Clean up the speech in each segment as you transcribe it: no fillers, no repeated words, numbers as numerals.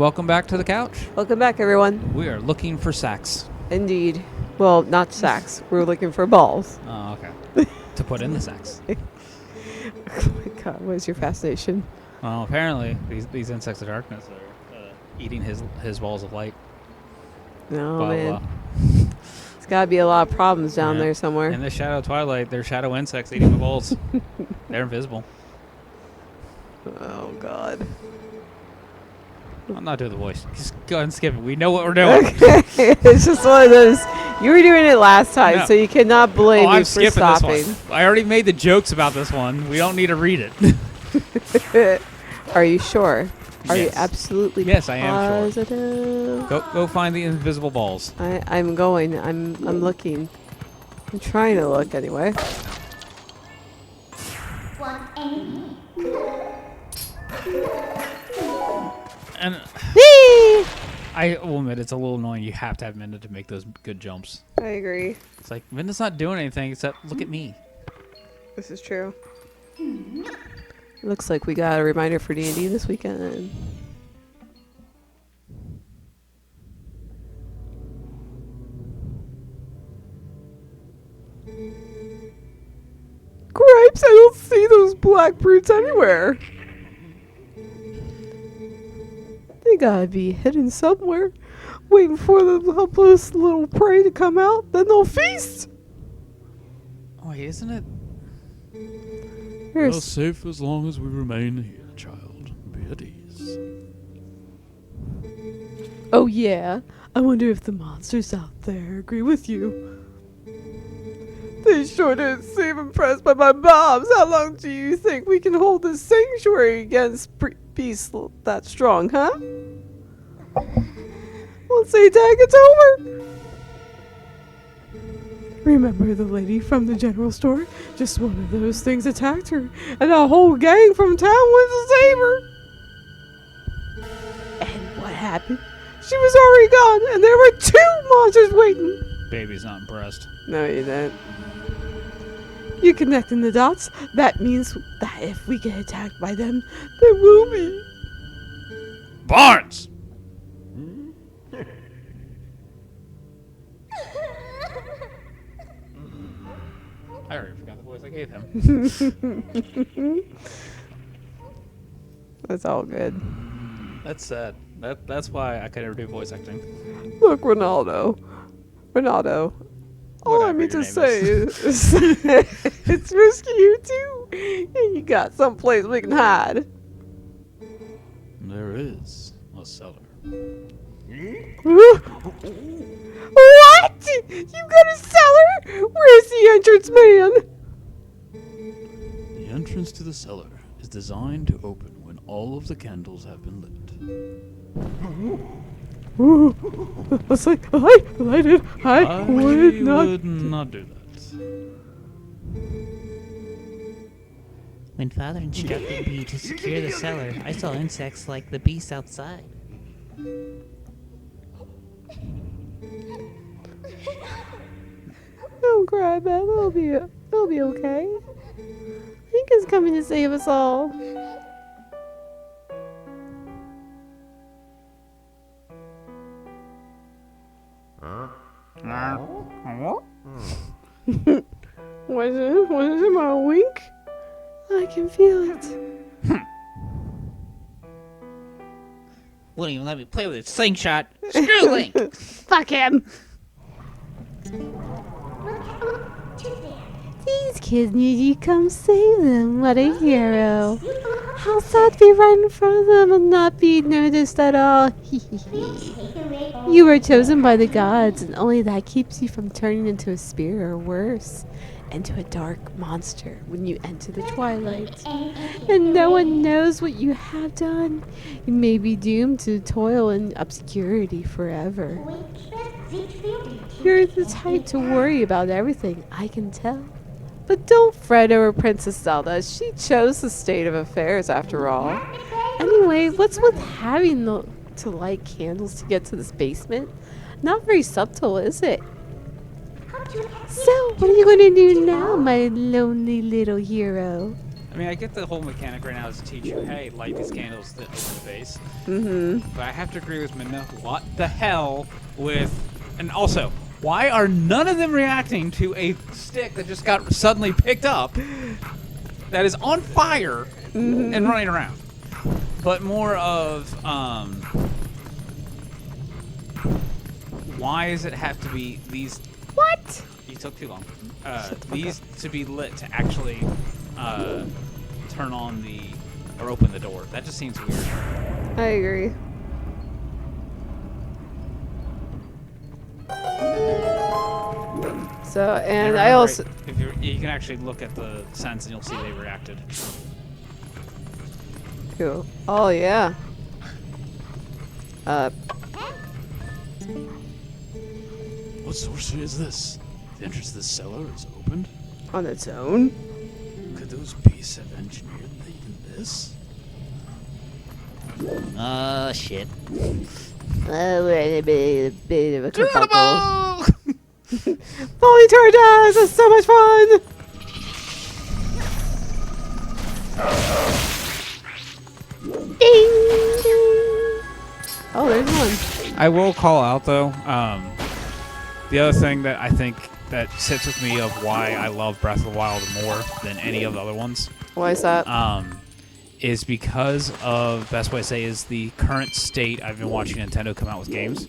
welcome back to the couch. Welcome back, everyone. We are looking for sacks. Indeed. Well, not sacks. We're looking for balls. Oh, okay. To put in the sacks. Oh my god, what is your fascination? Well, apparently these insects of darkness are eating his balls of light. No, Blah, man. blah. There's got to be a lot of problems down there somewhere. In the Shadow Twilight, they're shadow insects eating the balls. They're invisible. Oh god. I'm not doing the voice. Just go ahead and skip it. We know what we're doing. Okay. It's just one of those. You were doing it last time, No. so you cannot blame me I'm for skipping stopping. this one. I already made the jokes about this one. We don't need to read it. Are you sure? Are you Yes. absolutely Yes, I am positive? Go find the invisible balls. I'm going. I'm looking. I'm trying to look anyway. And I will admit it's a little annoying. You have to have Minda to make those good jumps. I agree. It's like Minda's not doing anything except look at me. This is true. Looks like we got a reminder for D&D this weekend. Gripes, I don't see those black brutes anywhere. They gotta be hidden somewhere, waiting for the helpless little prey to come out. Then they'll feast. Oh, wait, isn't it? Here's You're safe as long as we remain here, child. Be at ease. Oh yeah, I wonder if the monsters out there agree with you. They sure didn't seem impressed by my bombs. How long do you think we can hold this sanctuary against beasts that strong, huh? Once they attack, it's over. Remember the lady from the general store? Just one of those things attacked her, and a whole gang from town went to save her. And what happened? She was already gone, and there were 2 monsters waiting. Baby's not impressed. No, you didn't. You connecting the dots? That means that if we get attacked by them, there will be. Barnes! I already forgot the voice I gave him. That's all good. That's sad. That's why I could never do voice acting. Look, Ronaldo. All I Whatever mean your to name say is it's risky here too. And you got someplace we can hide. There is a cellar. What? You got a cellar? Where's the entrance, man? The entrance to the cellar is designed to open when all of the candles have been lit. Let's light it. I would not do that. When Father instructed me to secure the cellar, I saw insects like the beast outside. Don't cry, Beth. It'll be okay. Link is coming to save us all. Was it my wink? I can feel it. Wouldn't even let me play with its slingshot. Screw Link! Fuck him. These kids need you to come save them. What a hero. How sad to be right in front of them and not be noticed at all. You were chosen by the gods, and only that keeps you from turning into a spirit or worse, into a dark monster when you enter the twilight. And no one knows what you have done. You may be doomed to toil in obscurity forever. You're the type to worry about everything, I can tell. But don't fret over Princess Zelda. She chose the state of affairs after all. Anyway, what's with having to light candles to get to this basement? Not very subtle, is it? So, what are you going to do now, my lonely little hero? I mean, I get the whole mechanic right now is to teach you, hey, light these candles that open the base. But I have to agree with Minna. What the hell with... And also, why are none of them reacting to a stick that just got suddenly picked up that is on fire and running around? But more of, why does it have to be these... What? You took too long. These to be lit to actually turn on the... or open the door. That just seems weird. I agree. So, and I also... If you can actually look at the sense and you'll see they reacted. Cool. Oh, yeah. What sorcery is this? The entrance to the cellar is opened? On its own? Could those beasts have engineered even this? Oh, shit. We're in a bit of a kerfuffle. Falling torches! That's so much fun! Ding! Ding! Oh, there's one. I will call out, though, the other thing that I think that sits with me of why I love Breath of the Wild more than any of the other ones Why is that? is because of, best way to say, is the current state I've been watching Nintendo come out with games.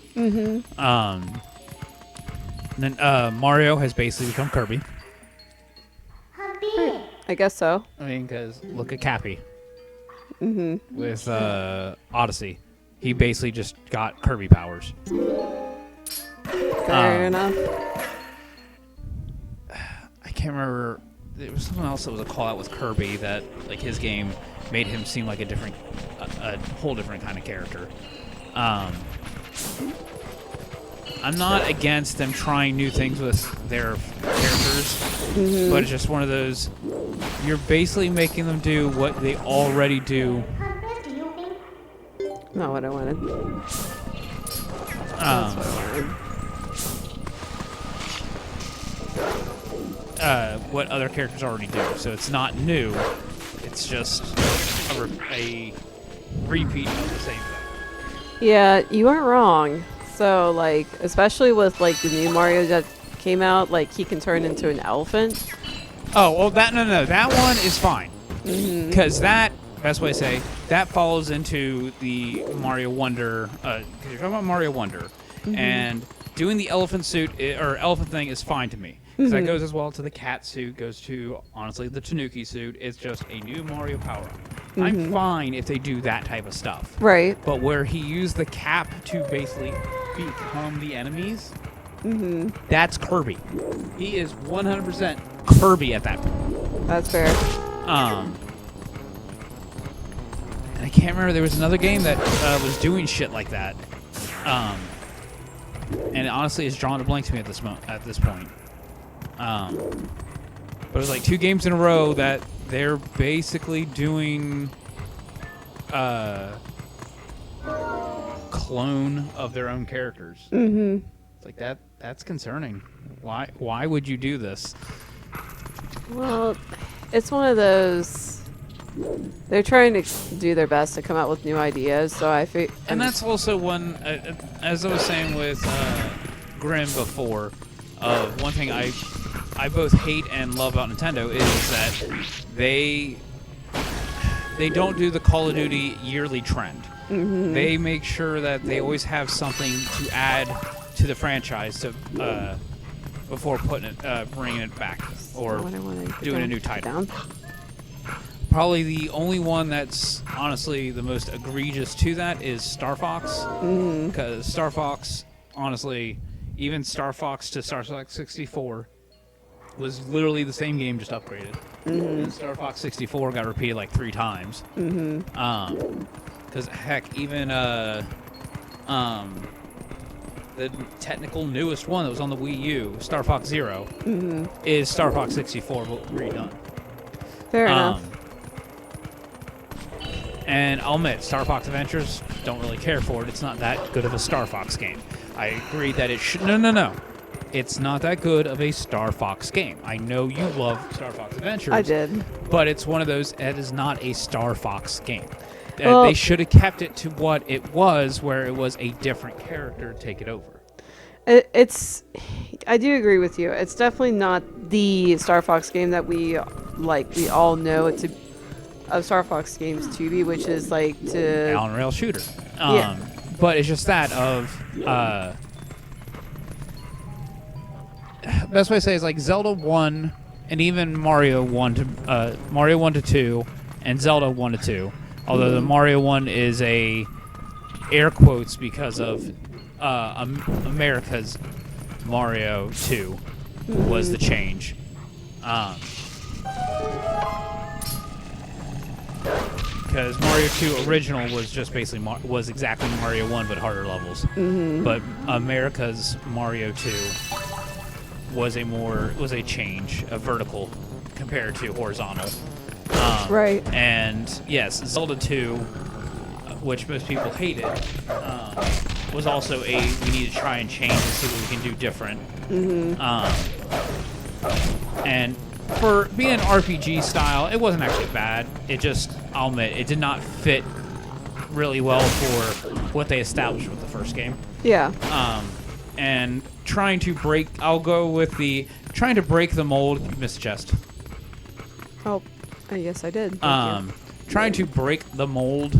Then Mario has basically become Kirby. I guess so. I mean, because look at Cappy. With Odyssey. He basically just got Kirby powers. Fair enough. I can't remember. There was something else that was a call out with Kirby that, like, his game made him seem like a whole different kind of character. I'm not against them trying new things with their characters, but it's just one of those. You're basically making them do what they already do. Not what I wanted. That's what I wanted. What other characters already do. So it's not new. It's just a repeat of the same thing. Yeah, you aren't wrong. So, like, especially with, like, the new Mario that came out, like, he can turn into an elephant. Oh, well, no. That one is fine. Because that, best way to say, that follows into the Mario Wonder, because you're talking about Mario Wonder, and doing the elephant suit, or elephant thing is fine to me. Because that goes as well to the cat suit, goes to, honestly, the Tanuki suit. It's just a new Mario power-up. I'm fine if they do that type of stuff. Right. But where he used the cap to basically become the enemies, that's Kirby. He is 100% Kirby at that point. That's fair. And I can't remember, there was another game that was doing shit like that. And honestly, it's drawn a blank to me at this point. But it was like 2 games in a row that they're basically doing clone of their own characters. It's like that's concerning. Why would you do this? Well, it's one of those. They're trying to do their best to come out with new ideas, so I think. And that's also one, as I was saying with Grim before, one thing I both hate and love about Nintendo is that they don't do the Call of Duty yearly trend. They make sure that they always have something to add to the franchise before bringing it back or doing a new title. Probably the only one that's honestly the most egregious to that is Star Fox, because Star Fox, honestly, even Star Fox to Star Fox 64 was literally the same game, just upgraded. And Star Fox 64 got repeated like 3 times. Because heck, even the technical newest one that was on the Wii U, Star Fox Zero, is Star Fox 64 redone. Fair enough. And I'll admit, Star Fox Adventures, don't really care for it. It's not that good of a Star Fox game. I agree that it should... No. it's not that good of a Star Fox game. I know you love Star Fox Adventures. I did. But it's one of those, it is not a Star Fox game. Well- They should have kept it to what it was, where it was a different character take it over. It's. I do agree with you. It's definitely not the Star Fox game that we like. We all know it's of Star Fox games to be, which is like to. On rail shooter. Yeah. But it's just that of. Best way to say is like Zelda 1 and even Mario 1 to 2 and Zelda 1 to 2. Although the Mario 1 is a air quotes because of America's Mario 2 was the change. Because Mario 2 original was just basically was exactly Mario 1 but harder levels. But America's Mario 2 was a change, a vertical compared to horizontal. Right. And yes, Zelda 2, which most people hated, was also we need to try and change and see what we can do different. And for being an RPG style, it wasn't actually bad. It just, I'll admit, it did not fit really well for what they established with the first game. Yeah. And trying to break the mold. You missed a chest. Oh, I guess I did. Thank you. Trying to break the mold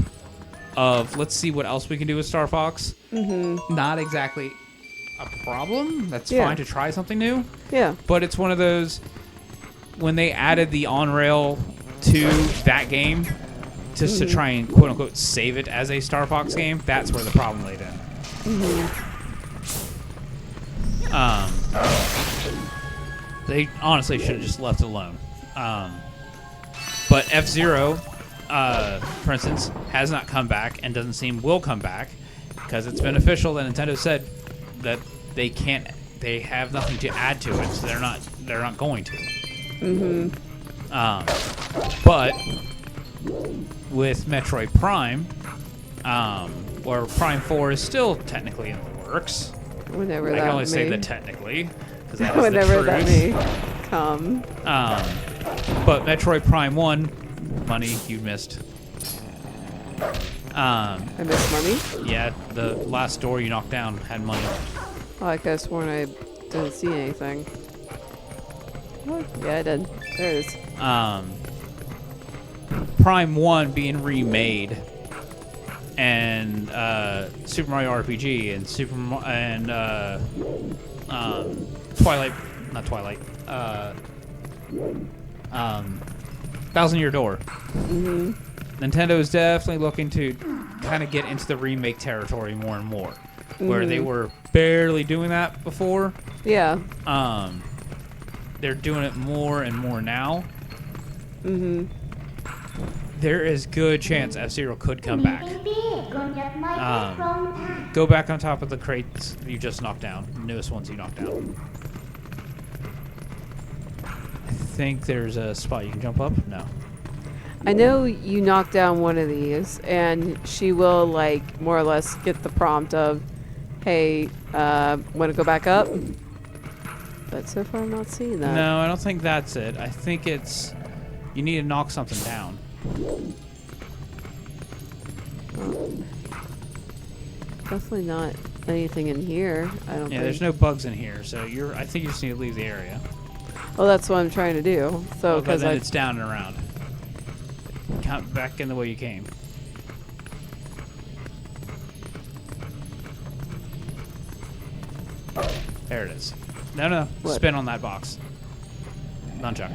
of let's see what else we can do with Star Fox. Not exactly a problem. That's Yeah. fine to try something new. Yeah. But it's one of those, when they added the on-rail to that game, just to try and quote-unquote save it as a Star Fox game, that's where the problem laid in. They honestly should have just left it alone. But F-Zero, for instance, has not come back and doesn't seem will come back because it's been official that Nintendo said that they have nothing to add to it, so they're not going to. But with Metroid Prime, or Prime 4 is still technically in the works. Whenever I that can only say may- that technically, because that is Whenever the that truth. may come. But Metroid Prime 1, money you missed. I missed money. Yeah, the last door you knocked down had money. Oh, I could have sworn I didn't see anything. What? Yeah, I did. There it is. Prime 1 being remade, and Super Mario RPG and Twilight, not Twilight, Thousand Year Door. Nintendo is definitely looking to kind of get into the remake territory more and more, where they were barely doing that before. Yeah. They're doing it more and more now. There is good chance F-Zero could come back. Go back on top of the crates you just knocked down, the newest ones you knocked down. I think there's a spot you can jump up. No. I know you knocked down one of these, and she will, like, more or less get the prompt of, hey, want to go back up? But so far I'm not seeing that. No, I don't think that's it. I think it's you need to knock something down. Definitely not anything in here, I don't Yeah, think. there's no bugs in here, so I think you just need to leave the area. Well, that's what I'm trying to do. So, But because then I... it's down and around. Count back in the way you came. There it is. No. What? Spin on that box. Nunchuck.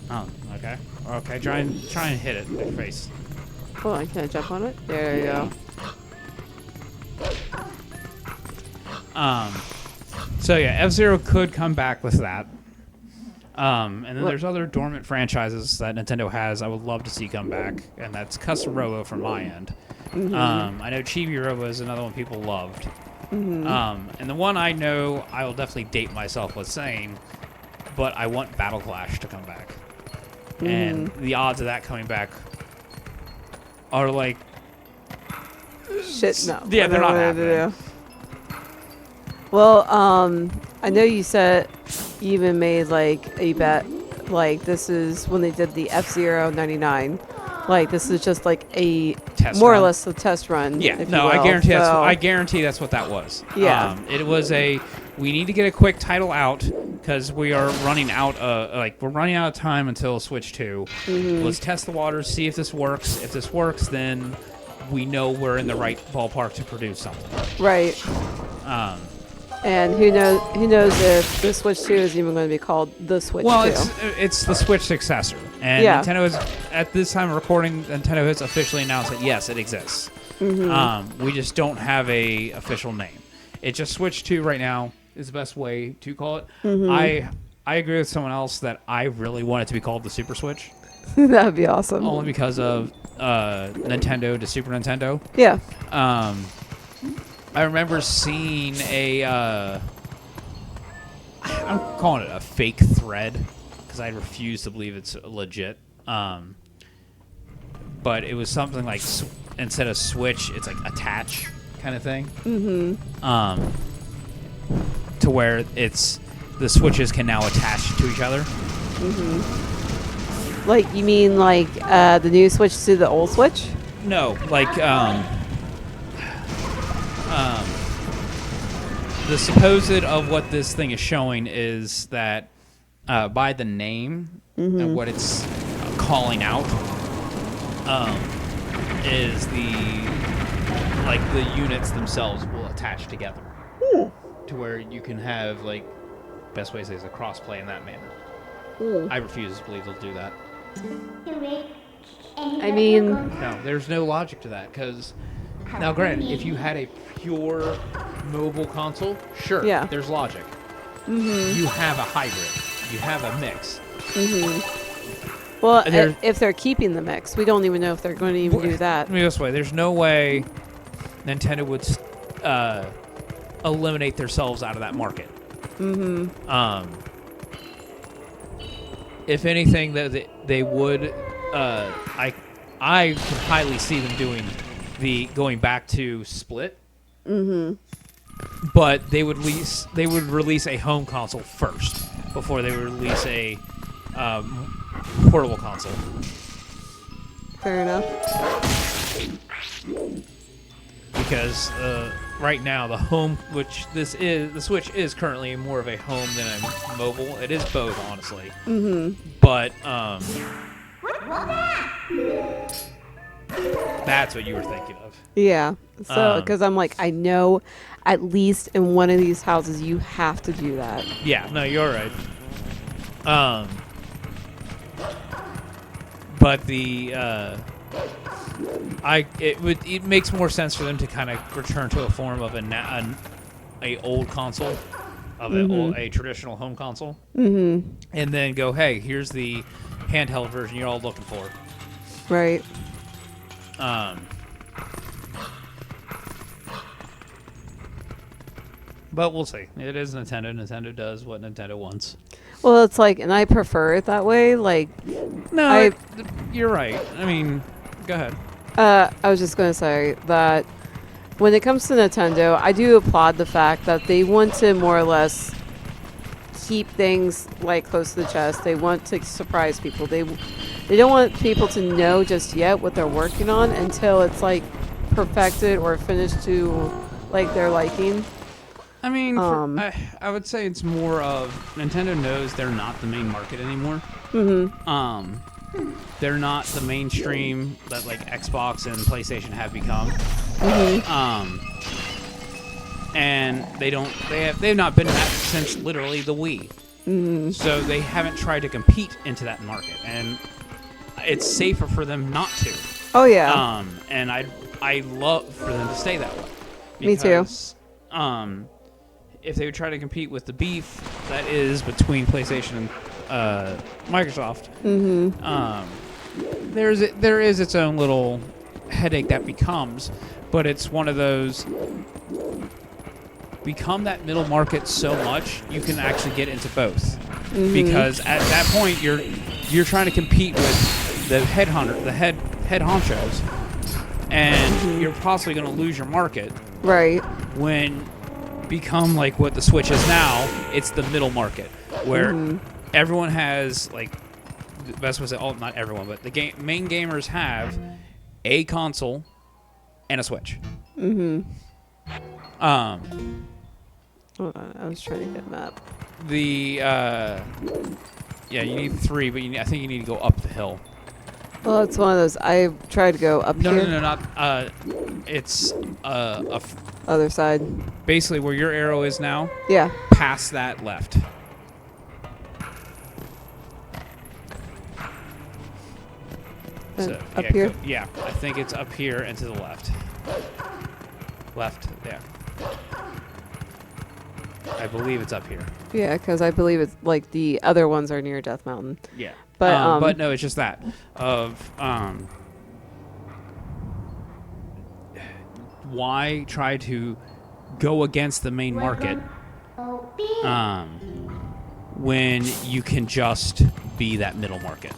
Oh, okay. Okay, try and hit it with your face. Hold on, can I jump on it? There you go. So yeah, F-Zero could come back with that. And then there's other dormant franchises that Nintendo has I would love to see come back, and that's Custom Robo from my end. I know Chibi Robo is another one people loved. And the one I know I will definitely date myself with saying, but I want Battle Clash to come back. And the odds of that coming back are like... Shit, no. Yeah, they're not What am I gonna happening. Well, I know you said you even made like a bet, like this is when they did the F-Zero 99. Like this is just like a Test more or run. less a test run. Yeah, if no, you I will. guarantee that's. So, I guarantee that's what that was. Yeah. It was a. We need to get a quick title out because we are running out. We're running out of time until Switch 2. Let's test the waters, see if this works. If this works, then we know we're in the right ballpark to produce something. right. Um, And who knows if the Switch 2 is even going to be called the Switch 2. well, it's the Switch successor, and Yeah. Nintendo is at this time of recording. Nintendo has officially announced that yes, it exists. We just don't have a official name. It's just Switch 2 right now is the best way to call it. I agree with someone else that I really want it to be called the Super Switch, That would be awesome. only because of Nintendo to Super Nintendo. Yeah. I remember seeing I'm calling it a fake thread because I refuse to believe it's legit. But it was something like instead of switch, it's like attach kind of thing. To where it's the switches can now attach to each other. Like, you mean like the new Switch to the old Switch? No, like the supposed of what this thing is showing is that by the name and what it's calling out is the units themselves will attach together to where you can have like best way to say is a cross play in that manner. I refuse to believe they'll do that. I mean, No, there's no logic to that because now, granted, if you had a pure mobile console, sure, Yeah. there's logic. You have a hybrid, you have a mix. well, And there- if they're keeping the mix, we don't even know if they're going to even do that. Let me go this way: there's no way Nintendo would eliminate themselves out of that market. If anything, that they would. I could highly see them doing going back to split. But they would release a home console first before they would release a portable console. Fair enough. Because right now the home, the Switch is currently more of a home than a mobile. It is both, honestly. But that's what you were thinking of. Yeah. So, Um, because I'm like, I know at least in one of these houses you have to do that. Yeah, no, you're right. But it makes more sense for them to kind of return to a form of a old console, of a traditional home console, and then go, hey, here's the handheld version you're all looking for. Right. But we'll see. It is Nintendo. Nintendo does what Nintendo wants. Well, it's like, and I prefer it that way. Like, No, you're right. I mean, go ahead. I was just going to say that when it comes to Nintendo, I do applaud the fact that they want to more or less keep things like close to the chest. They want to surprise people. They don't want people to know just yet what they're working on until it's like perfected or finished to like their liking. I mean, I would say it's more of Nintendo knows they're not the main market anymore. They're not the mainstream that like Xbox and PlayStation have become. And they've not been that since literally the Wii. So they haven't tried to compete into that market, and it's safer for them not to. Oh yeah. And I love for them to stay that way. Me too. Because, if they would try to compete with the beef that is between PlayStation and Microsoft, there is its own little headache that becomes, but it's one of those become that middle market so much you can actually get into both, because at that point you're trying to compete with the head honchos, and you're possibly going to lose your market Right. when become like what the Switch is now. It's the middle market where everyone has like the best way to say, oh, not everyone, but the main gamers have a console and a Switch. Hold on, I was trying to get a map. Yeah, you need 3, but I think you need to go up the hill. Well, it's one of those. I tried to go up here. No, not. It's Other side. basically where your arrow is now. Yeah. Past that left. Up here? Yeah, I think it's up here and to the left. Left, yeah. I believe it's up here. Yeah, because I believe it's like the other ones are near Death Mountain. Yeah. But no, it's just that why try to go against the main market when you can just be that middle market?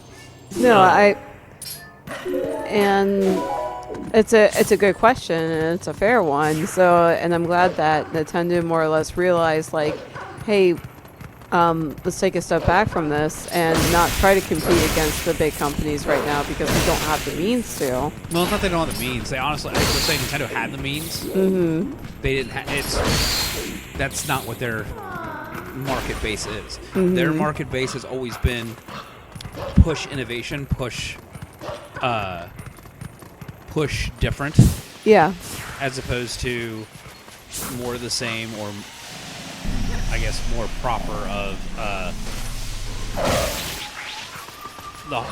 No, and it's a good question and it's a fair one. So, and I'm glad that Nintendo more or less realized, like, hey, let's take a step back from this and not try to compete against the big companies right now because we don't have the means to. Well, it's not they don't have the means. They honestly, I would say Nintendo had the means. They didn't. That's not what their market base is. Their market base has always been push innovation, push different. Yeah. As opposed to more of the same, or I guess more proper of don't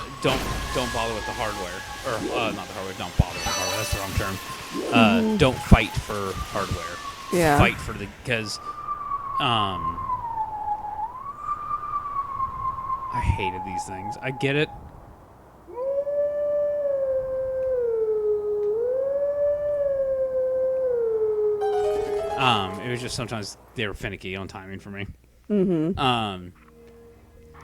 bother with the hardware, or not the hardware. Don't bother with the hardware. That's the wrong term. Don't fight for hardware. Yeah. Fight for because I hated these things. I get it. It was just sometimes they were finicky on timing for me.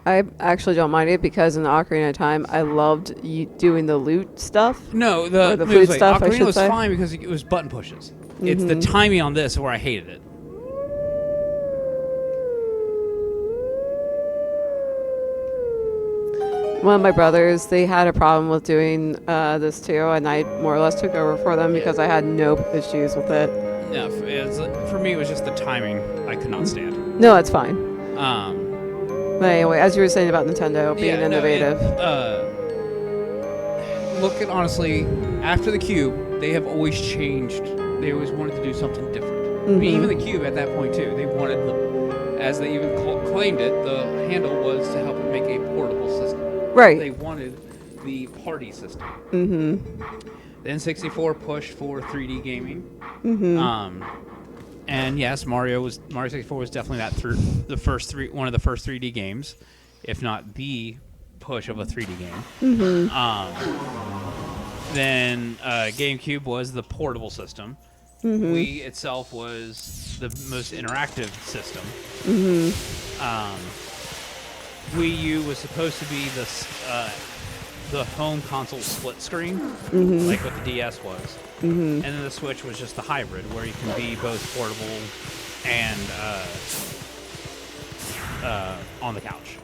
I actually don't mind it because in the Ocarina of Time, I loved doing the loot stuff. No, Or the the food like, stuff, I Ocarina should was say. fine because it was button pushes. It's the timing on this where I hated it. One of my brothers, they had a problem with doing this too, and I more or less took over for them because I had no issues with it. Yeah, for me, it was just the timing I could not stand. No, it's fine. Um, But anyway, as you were saying about Nintendo being innovative. Look at, honestly, after the Cube, they have always changed. They always wanted to do something different. I mean, even the Cube at that point, too, they wanted, as they even claimed it, the handle was to help it make a portable system. Right. They wanted the party system. The N64 pushed for 3D gaming. And yes, Mario 64 was definitely one of the first 3D games, if not the push of a 3D game. Then GameCube was the portable system. Wii itself was the most interactive system. Wii U was supposed to be the home console split screen, like what the DS was. And then the Switch was just the hybrid, where you can be both portable and on the couch.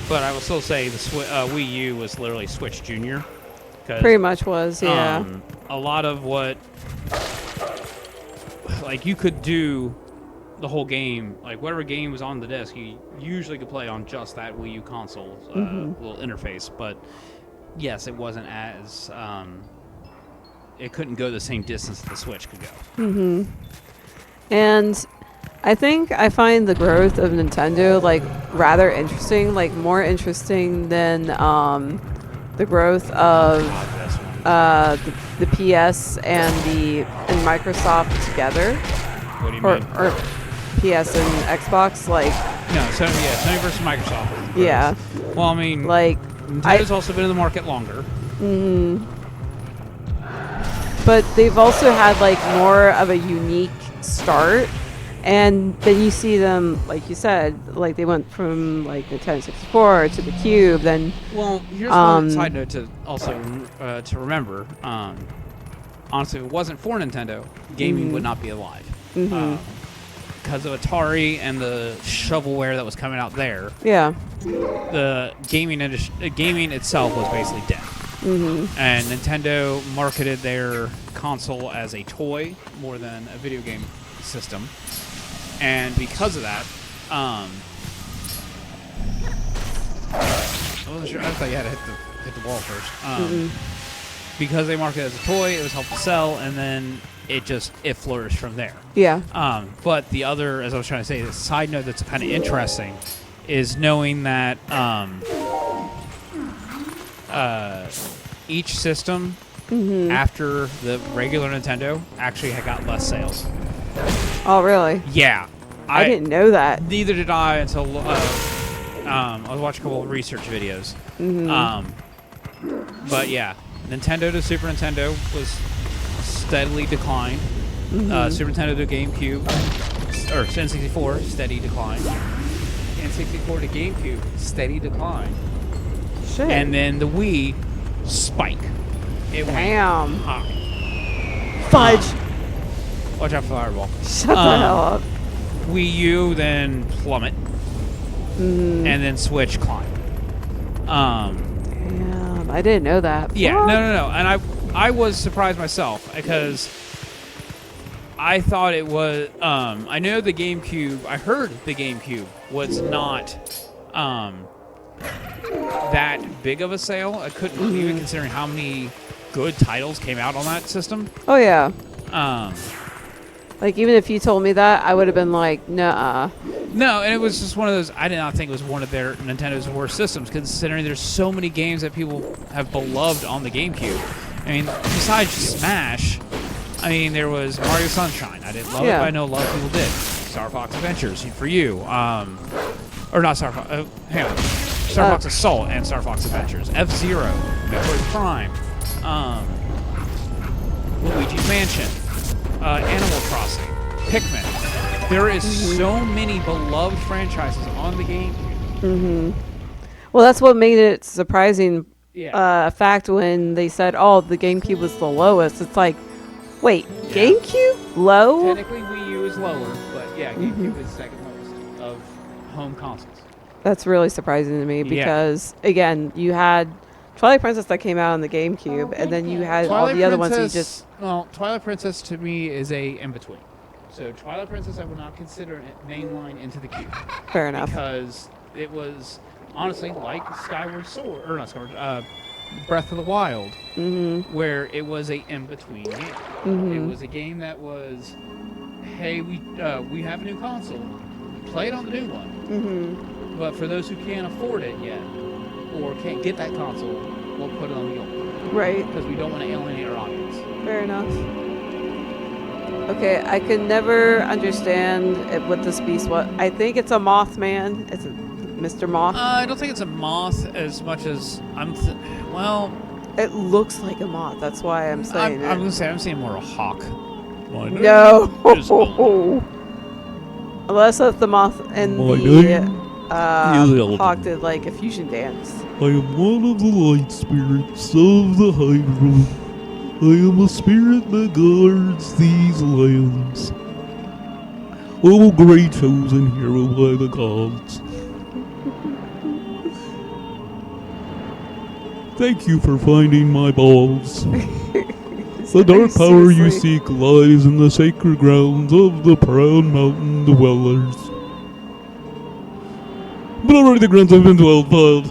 But I will still say the Wii U was literally Switch Junior. Pretty much was, yeah. A lot of what, like, you could do the whole game, like whatever game was on the disc, you usually could play on just that Wii U console little interface. But yes, it wasn't as it couldn't go the same distance that the Switch could go. And I think I find the growth of Nintendo like rather interesting, like more interesting than the growth of the PS and Microsoft together. What do you Or mean? PS and Xbox, like No, Sony versus Microsoft. yeah, Well, I mean, like Nintendo's also been in the market longer. but they've also had like more of a unique start, and then you see them, like you said, like they went from like the Nintendo 64 to the Cube, then Well, here's one side note to also to remember. Honestly, if it wasn't for Nintendo, gaming would not be alive. Because of Atari and the shovelware that was coming out there, Yeah. the gaming itself was basically dead. And Nintendo marketed their console as a toy more than a video game system. And because of that, I wasn't sure. I thought you had to hit the wall first. Because they marketed it as a toy, it was helped to sell, and then it flourished from there. Yeah. But the other, as I was trying to say, the side note that's kind of interesting is knowing that each system after the regular Nintendo actually had got less sales. Oh, really? Yeah. I didn't know that. Neither did I until I was watching a couple of research videos. But yeah, Nintendo to Super Nintendo was steadily declined. Super Nintendo to GameCube, or N64, steady decline. N64 to GameCube, steady decline. Shit. And then the Wii, spike. It went Damn. high. Fudge. Watch out for Fireball. Shut the hell up. Wii U then plummet. And then Switch climb. Damn, I didn't know that. Yeah, What? no. And I was surprised myself because I thought it was. I know the GameCube. I heard the GameCube was not that big of a sale. I couldn't even considering how many good titles came out on that system. Oh, yeah. Um, Like, even if you told me that, I would have been like, nah. No, and it was just one of those. I did not think it was one of their Nintendo's worst systems, considering there's so many games that people have beloved on the GameCube. I mean, besides Smash, I mean, there was Mario Sunshine. I didn't love it, but I know a lot of people did. Star Fox Adventures for you, or not Star Fox. Hang on, Star Fox Assault and Star Fox Adventures. F-Zero, Metroid Prime, Luigi's Mansion. Animal Crossing, Pikmin. There is so many beloved franchises on the GameCube. Well, that's what made it surprising Yeah. fact when they said, oh, the GameCube was the lowest. It's like, wait, GameCube? Low? Technically, Wii U is lower, but yeah, GameCube is second lowest of home consoles. That's really surprising to me because, again, you had Twilight Princess that came out on the GameCube, and then you had all the other ones you just... Well, Twilight Princess to me is a in-between. So Twilight Princess I would not consider it mainline into the cube. Fair enough. Because it was, honestly, like Skyward Sword, or not Skyward, Breath of the Wild, where it was a in-between game. It was a game that was, hey, we have a new console, play it on the new one. But for those who can't afford it yet, or can't get that console, we'll put it on the old one. Right. Because we don't want to alienate our audience. Fair enough. Okay, I could never understand what this beast was. I think it's a Mothman. It's a Mr. Moth. I don't think it's a moth as much as well. It looks like a moth. That's why I'm saying I'm it. gonna say I'm seeing more a hawk. No. Unless it's the moth and the hawk did like a fusion dance. I am one of the light spirits of the Hyrule. I am a spirit that guards these lands. Oh, great chosen hero by the gods. Thank you for finding my balls. The dark power you seek lies in the sacred grounds of the proud mountain dwellers. But already the grounds have been dwelled by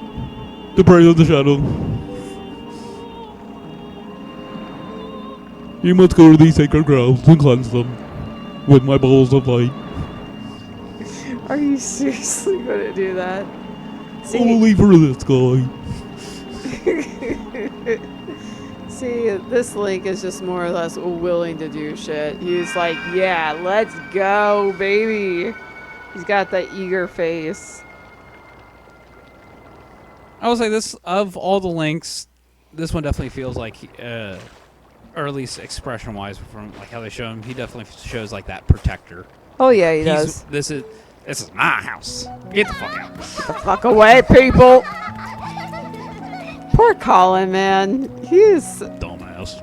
the prey of the shadow. You must go to these sacred grounds and cleanse them with my balls of light. Are you seriously going to do that? Only for this guy. See, this Link is just more or less willing to do shit. He's like, yeah, let's go, baby. He's got that eager face. I will say this, of all the Links, this one definitely feels like, or at least expression-wise, from like how they show him, he definitely shows like that protector. Oh yeah, he does. This is my house. Get the fuck out. Get the fuck away, people. Poor Colin, man. He's Dumbass.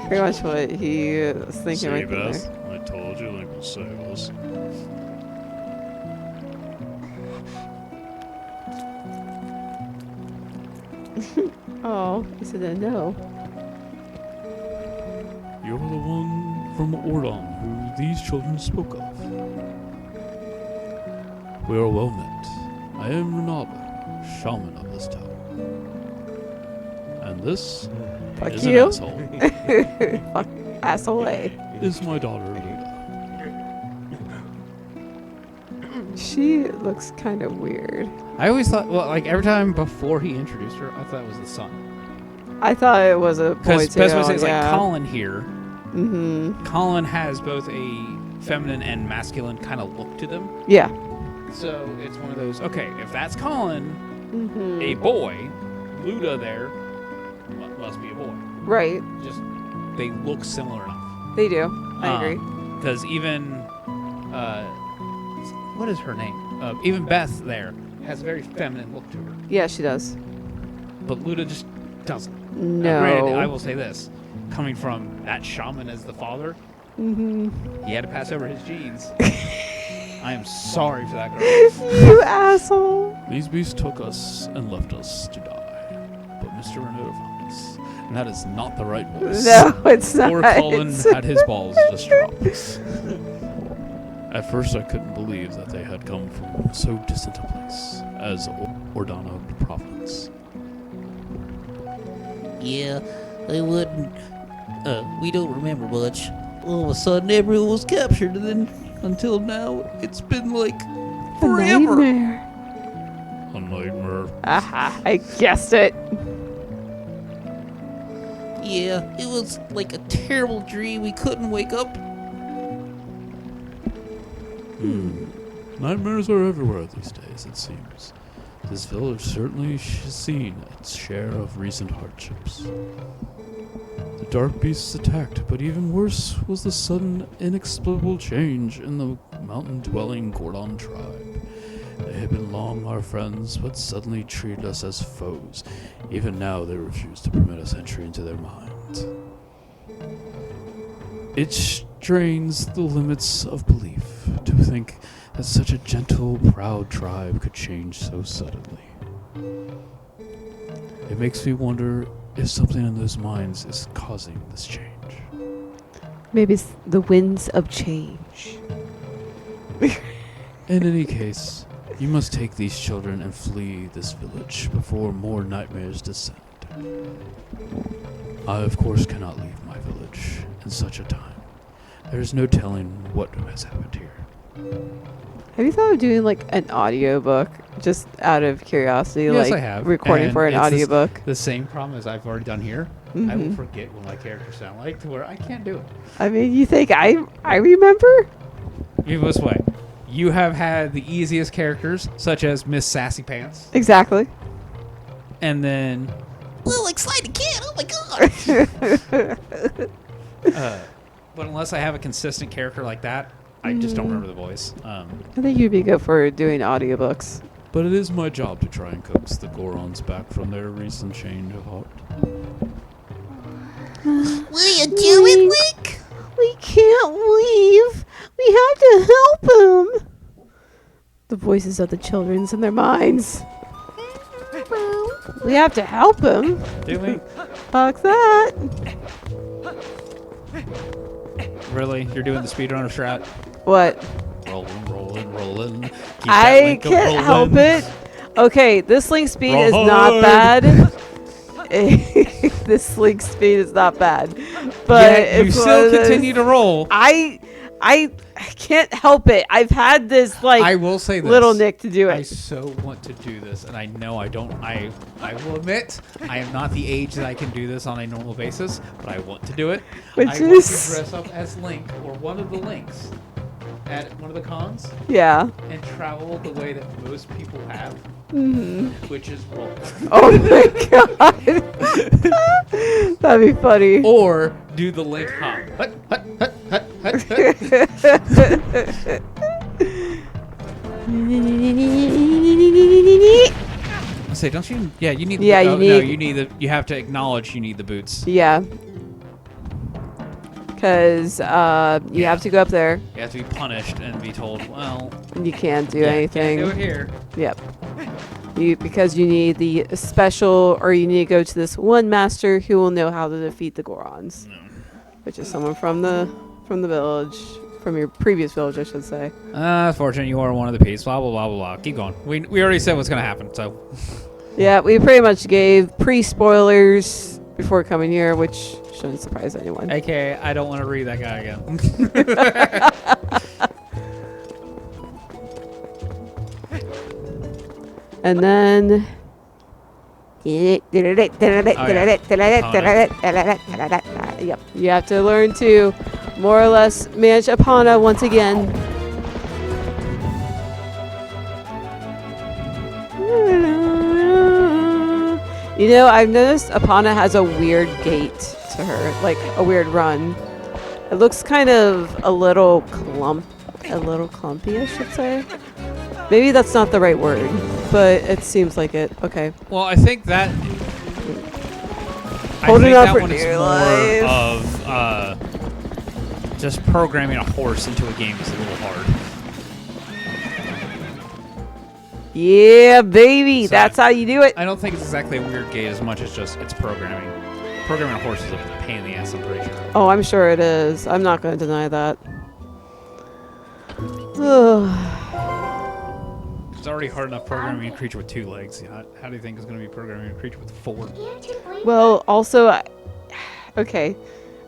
Pretty much what he was thinking See, right Beth, there. I told you Link would save us. Oh, he said that no. You're the one from Ordon who these children spoke of. We are well met. I am Renaba, shaman of this town. And this Fuck is you. an asshole. Fuck asshole A. Is my daughter Luda. She looks kind of weird. I always thought, well, like every time before he introduced her, I thought it was the son. I thought it was a boy Because too. best way to say it's yeah. like Colin here. Mm-hmm. Colin has both a feminine and masculine kind of look to them. Yeah. So it's one of those, okay, if that's Colin, Mm-hmm. a boy, Luda there must be a boy. Right. Just, they look similar enough. They do. I agree. Because even, what is her name? Even Beth there has a very feminine look to her. Yeah, she does. But Luda just doesn't. No. Granted, I will say this. Coming from that shaman as the father, Mm-hmm. he had to pass over his genes. I am sorry for that girl. You asshole. These beasts took us and left us to die. But Mr. Renato found us. And that is not the right voice. No, it's not. Poor Colin It's- had his balls just dropped. At first I couldn't believe that they had come from so distant a place as Ordano province. Yeah, I wouldn't. We don't remember much. All of a sudden, everyone was captured, and then until now, it's been like A forever. nightmare. A nightmare. Aha, I guessed it. Yeah, it was like a terrible dream. We couldn't wake up. Nightmares are everywhere these days, it seems. This village certainly has seen its share of recent hardships. The dark beasts attacked, but even worse was the sudden, inexplicable change in the mountain-dwelling Gordon tribe. They had been long our friends, but suddenly treated us as foes. Even now they refuse to permit us entry into their minds. It strains the limits of belief to think that such a gentle, proud tribe could change so suddenly. It makes me wonder if something in those minds is causing this change. Maybe it's the winds of change. In any case, you must take these children and flee this village before more nightmares descend. I, of course, cannot leave my village in such a time. There is no telling what has happened here. Have you thought of doing like an audiobook just out of curiosity? Yes, like I have. recording And for an it's this- audiobook? The same problem as I've already done here. I will Mhm. forget what my characters sound like to where I can't do it. I mean, you think I remember? Give it this way. You have had the easiest characters, such as Miss Sassy Pants, Exactly. and then, Well, like Slide the Cat. Oh my god. but unless I have a consistent character like that, I just don't remember the voice. I think you'd be good for doing audiobooks. But it is my job to try and coax the Gorons back from their recent change of heart. Will you do it, Link? We can't leave. We have to help him. The voices of the children's in their minds. We have to help him. Do we? Fuck that. Really? You're doing the speedrunner strat? What? Rolling, rolling, rolling. Keep that I link can't help rolling. it. Okay, this link speed is not Roll bad. This link speed is not bad. But Yet you it's one still of those- continue to roll. I can't help it. I've had this I like will say this. little Nick to do I it. so want to do this, and I know I don't. I will admit I am not the age that I can do this on a normal basis, but I want to do it. Which I want to is- dress up as Link or one of the Links at one of the cons Yeah. and travel the way that most people have, which is roll. Oh my god. That'd be funny. Or do the Link hop. Hut, hut, hut, hut, hut, hut. I say, don't you? Yeah, you need. Yeah, you No, need- you need the. You have to acknowledge you need the boots. Yeah. because you have to go up there. You have to be punished and be told, well, You can't do yeah, anything. Can't do it here. Yep. Because you need the special, or you need to go to this one master who will know how to defeat the Gorons, which is someone from the village, from your previous village, I should say. Fortunately, you are one of the peace. Blah blah blah blah blah. Keep going. We already said what's gonna happen, so. Yeah, we pretty much gave pre-spoilers before coming here, which shouldn't surprise anyone. AKA, I don't want to read that guy again. And then. Yep. You have to learn to more or less manage Epona once again. You know, I've noticed Epona has a weird gait to her, like a weird run. It looks kind of a little clumpy, I should say. Maybe that's not the right word, but it seems like it. Okay. Well, I think that. Hold it up for one is dear more life. of just programming a horse into a game is a little hard. Yeah, baby. So That's how you do it. I don't think it's exactly a weird gate as much as just it's programming. Programming a horse is a pain in the ass, I'm pretty sure. Oh, I'm sure it is. I'm not going to deny that. It's already hard enough programming a creature with 2 legs. How do you think it's going to be programming a creature with 4? Well, also, okay,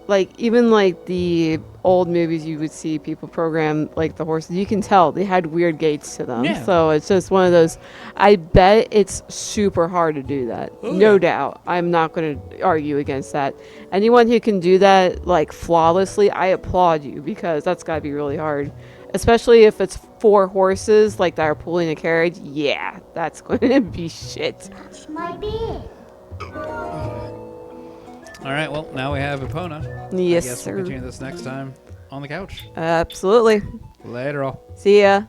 like even like the old movies, you would see people program like the horses. You can tell they had weird gaits to them. Yeah. So it's just one of those. I bet it's super hard to do that. Oh, no yeah. doubt. I'm not going to argue against that. Anyone who can do that like flawlessly, I applaud you, because that's got to be really hard. Especially if it's 4 horses like that are pulling a carriage. Yeah, that's going to be shit. All right, well, now we have Epona. Yes, I guess sir. we'll continue this next time on the couch. Absolutely. Later all. See ya.